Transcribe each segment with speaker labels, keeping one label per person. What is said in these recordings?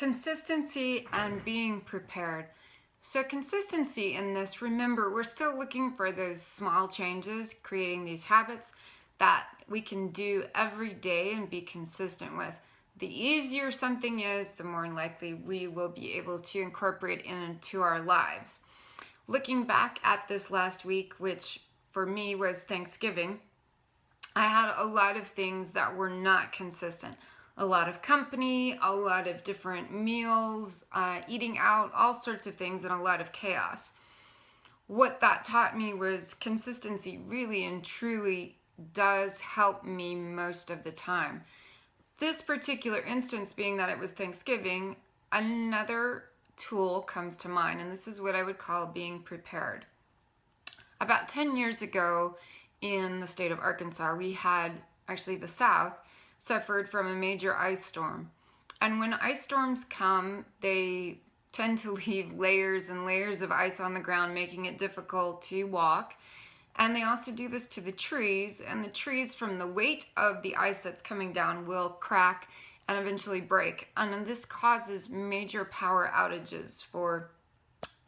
Speaker 1: Consistency and being prepared. So, consistency in this, remember, we're still looking for those small changes, creating these habits that we can do every day and be consistent with. The easier something is, the more likely we will be able to incorporate it into our lives. Looking back at this last week, which for me was Thanksgiving, I had a lot of things that were not consistent. A lot of company, a lot of different meals, eating out, all sorts of things, and a lot of chaos. What that taught me was consistency really and truly does help me most of the time. This particular instance being that it was Thanksgiving, another tool comes to mind, and this is what I would call being prepared. About 10 years ago in the state of Arkansas, we had, actually the South, suffered from a major ice storm. And when ice storms come, they tend to leave layers and layers of ice on the ground, making it difficult to walk. And they also do this to the trees, and the trees, from the weight of the ice that's coming down, will crack and eventually break. And this causes major power outages for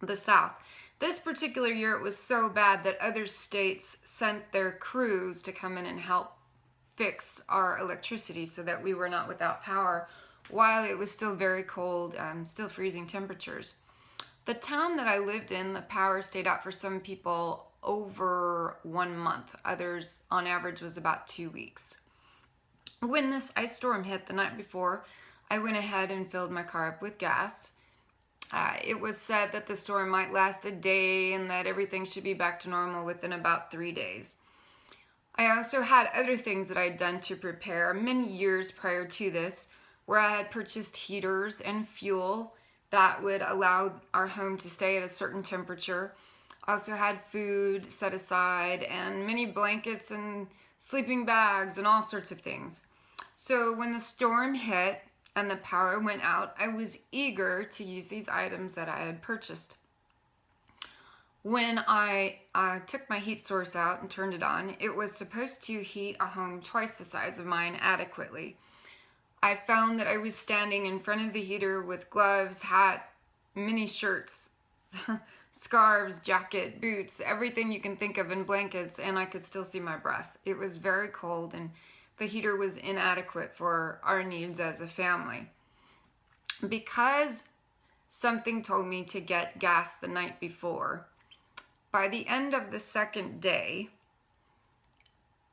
Speaker 1: the South. This particular year, it was so bad that other states sent their crews to come in and help fix our electricity so that we were not without power while it was still very cold, still freezing temperatures. The town that I lived in, the power stayed out for some people over 1 month. Others, on average, was about 2 weeks. When this ice storm hit the night before, I went ahead and filled my car up with gas. It was said that the storm might last a day and that everything should be back to normal within about 3 days. I also had other things that I had done to prepare many years prior to this, where I had purchased heaters and fuel that would allow our home to stay at a certain temperature. I also had food set aside and many blankets and sleeping bags and all sorts of things. So when the storm hit and the power went out, I was eager to use these items that I had purchased. When I took my heat source out and turned it on, it was supposed to heat a home twice the size of mine adequately. I found that I was standing in front of the heater with gloves, hat, mini shirts, scarves, jacket, boots, everything you can think of, in blankets, and I could still see my breath. It was very cold, and the heater was inadequate for our needs as a family. Because something told me to get gas the night before, by the end of the second day,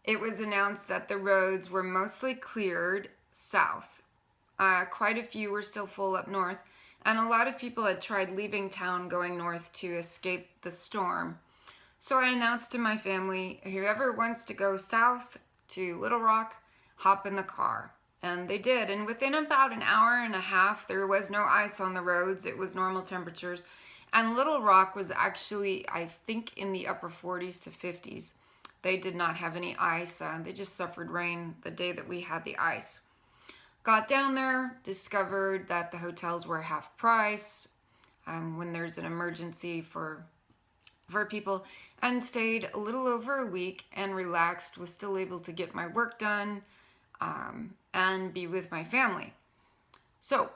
Speaker 1: it was announced that the roads were mostly cleared south. Quite a few were still full up north, and a lot of people had tried leaving town going north to escape the storm. So I announced to my family, whoever wants to go south to Little Rock, hop in the car. And they did, and within about an hour and a half, there was no ice on the roads. It was normal temperatures. And Little Rock was actually, I think, in the upper 40s to 50s. They did not have any ice. They just suffered rain the day that we had the ice. Got down there, discovered that the hotels were half price when there's an emergency for people, and stayed a little over a week and relaxed, was still able to get my work done and be with my family. So,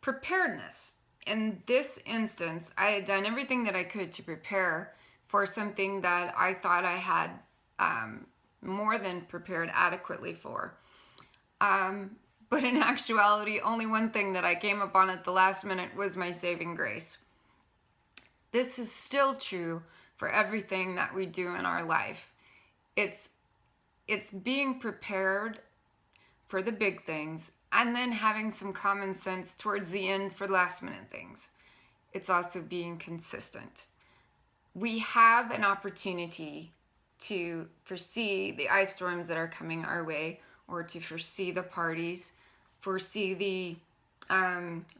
Speaker 1: preparedness. In this instance, I had done everything that I could to prepare for something that I thought I had more than prepared adequately for. But in actuality, only one thing that I came upon at the last minute was my saving grace. This is still true for everything that we do in our life. It's being prepared for the big things, and then having some common sense towards the end for last minute things. It's also being consistent. We have an opportunity to foresee the ice storms that are coming our way, or to foresee the parties, foresee the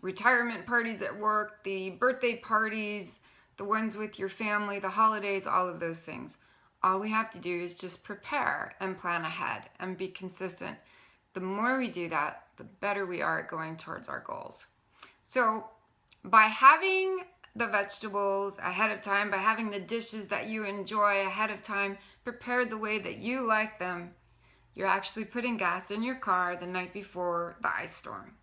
Speaker 1: retirement parties at work, the birthday parties, the ones with your family, the holidays, all of those things. All we have to do is just prepare and plan ahead and be consistent. The more we do that, the better we are at going towards our goals. So by having the vegetables ahead of time, by having the dishes that you enjoy ahead of time prepared the way that you like them, you're actually putting gas in your car the night before the ice storm.